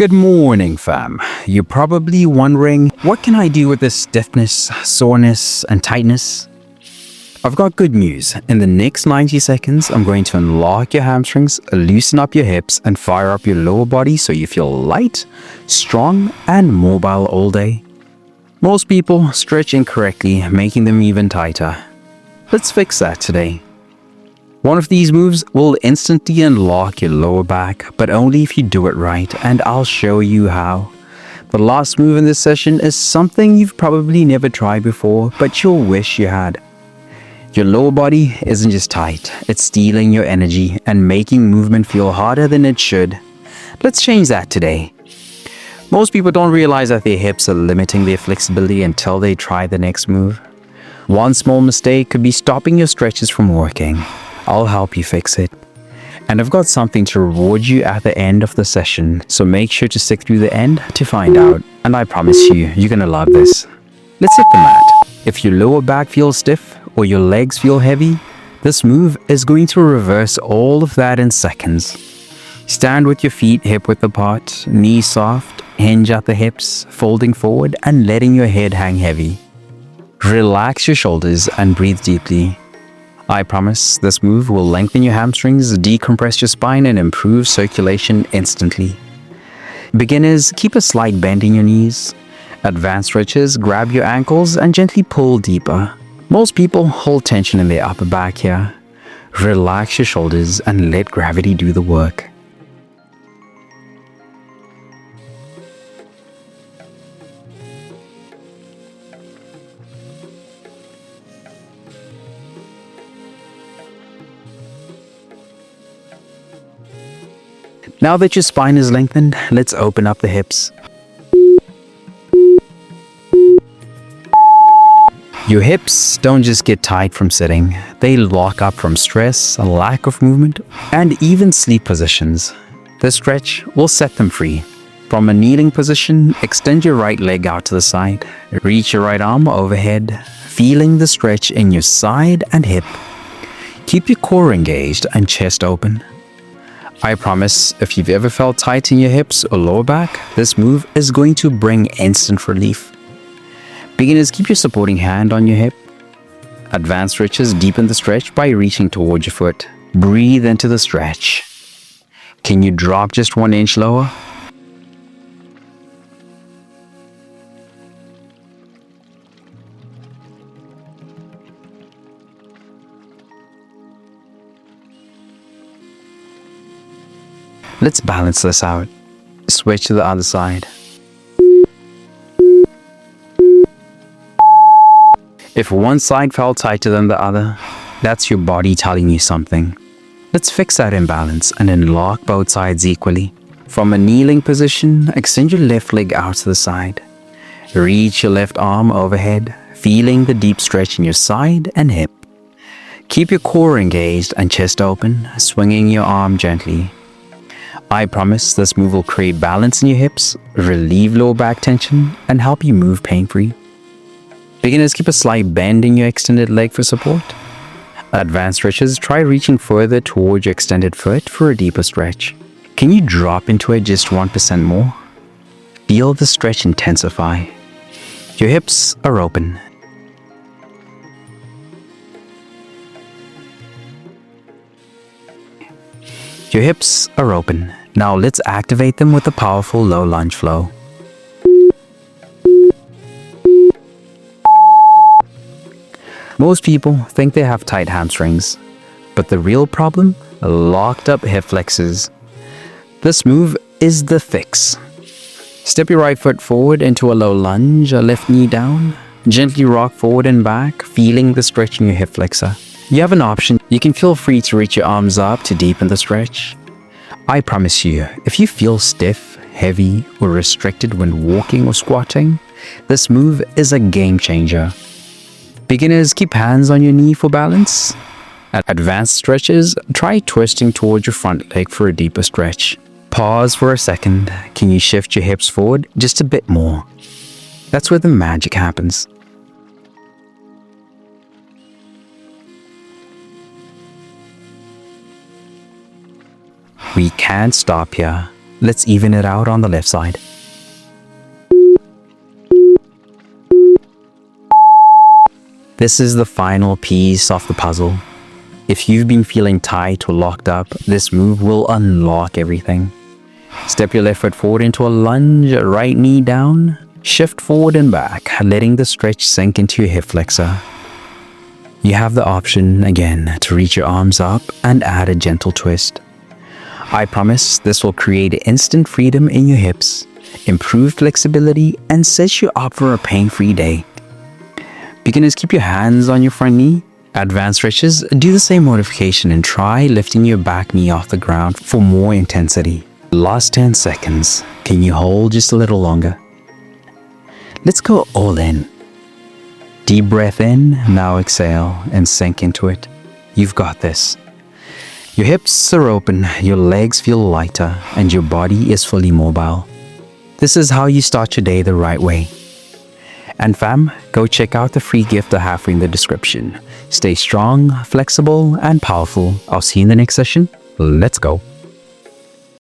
Good morning, fam. You're probably wondering, what can I do with this stiffness, soreness, and tightness? I've got good news. In the next 90 seconds, I'm going to unlock your hamstrings, loosen up your hips, and fire up your lower body so you feel light, strong, and mobile all day. Most people stretch incorrectly, making them even tighter. Let's fix that today. One of these moves will instantly unlock your lower back, but only if you do it right, and I'll show you how. The last move in this session is something you've probably never tried before, but you'll wish you had. Your lower body isn't just tight, it's stealing your energy and making movement feel harder than it should. Let's change that today. Most people don't realize that their hips are limiting their flexibility until they try the next move. One small mistake could be stopping your stretches from working. I'll help you fix it. And I've got something to reward you at the end of the session, so make sure to stick through the end to find out. And I promise you, you're gonna love this. Let's hit the mat. If your lower back feels stiff or your legs feel heavy, this move is going to reverse all of that in seconds. Stand with your feet hip-width apart, knees soft, hinge at the hips, folding forward and letting your head hang heavy. Relax your shoulders and breathe deeply. I promise this move will lengthen your hamstrings, decompress your spine, and improve circulation instantly. Beginners, keep a slight bend in your knees. Advanced stretchers, grab your ankles and gently pull deeper. Most people hold tension in their upper back here. Relax your shoulders and let gravity do the work. Now that your spine is lengthened, let's open up the hips. Your hips don't just get tight from sitting, they lock up from stress, a lack of movement, and even sleep positions. This stretch will set them free. From a kneeling position, extend your right leg out to the side. Reach your right arm overhead, feeling the stretch in your side and hip. Keep your core engaged and chest open. I promise, if you've ever felt tight in your hips or lower back, this move is going to bring instant relief. Beginners, keep your supporting hand on your hip. Advanced stretchers, deepen the stretch by reaching towards your foot. Breathe into the stretch. Can you drop just 1 inch lower? Let's balance this out. Switch to the other side. If one side felt tighter than the other, that's your body telling you something. Let's fix that imbalance and unlock both sides equally. From a kneeling position, extend your left leg out to the side. Reach your left arm overhead, feeling the deep stretch in your side and hip. Keep your core engaged and chest open, swinging your arm gently. I promise this move will create balance in your hips, relieve lower back tension, and help you move pain-free. Beginners, keep a slight bend in your extended leg for support. Advanced stretchers, try reaching further towards your extended foot for a deeper stretch. Can you drop into it just 1% more? Feel the stretch intensify. Your hips are open. Your hips are open. Now let's activate them with a powerful low lunge flow. Most people think they have tight hamstrings, but the real problem? Locked up hip flexors. This move is the fix. Step your right foot forward into a low lunge, left knee down. Gently rock forward and back, feeling the stretch in your hip flexor. You have an option. You can feel free to reach your arms up to deepen the stretch. I promise you, if you feel stiff, heavy, or restricted when walking or squatting, this move is a game changer. Beginners, keep hands on your knee for balance. At advanced stretches, try twisting towards your front leg for a deeper stretch. Pause for a second. Can you shift your hips forward just a bit more? That's where the magic happens. We can't stop here. Let's even it out on the left side. This is the final piece of the puzzle. If you've been feeling tight or locked up, this move will unlock everything. Step your left foot forward into a lunge, right knee down. Shift forward and back, letting the stretch sink into your hip flexor. You have the option, again, to reach your arms up and add a gentle twist. I promise this will create instant freedom in your hips, improve flexibility, and set you up for a pain-free day. Beginners, keep your hands on your front knee. Advanced stretches, do the same modification and try lifting your back knee off the ground for more intensity. Last 10 seconds. Can you hold just a little longer? Let's go all in. Deep breath in, now exhale and sink into it. You've got this. Your hips are open, your legs feel lighter, and your body is fully mobile. This is how you start your day the right way. And fam, go check out the free gift I have in the description. Stay strong, flexible, and powerful. I'll see you in the next session. Let's go.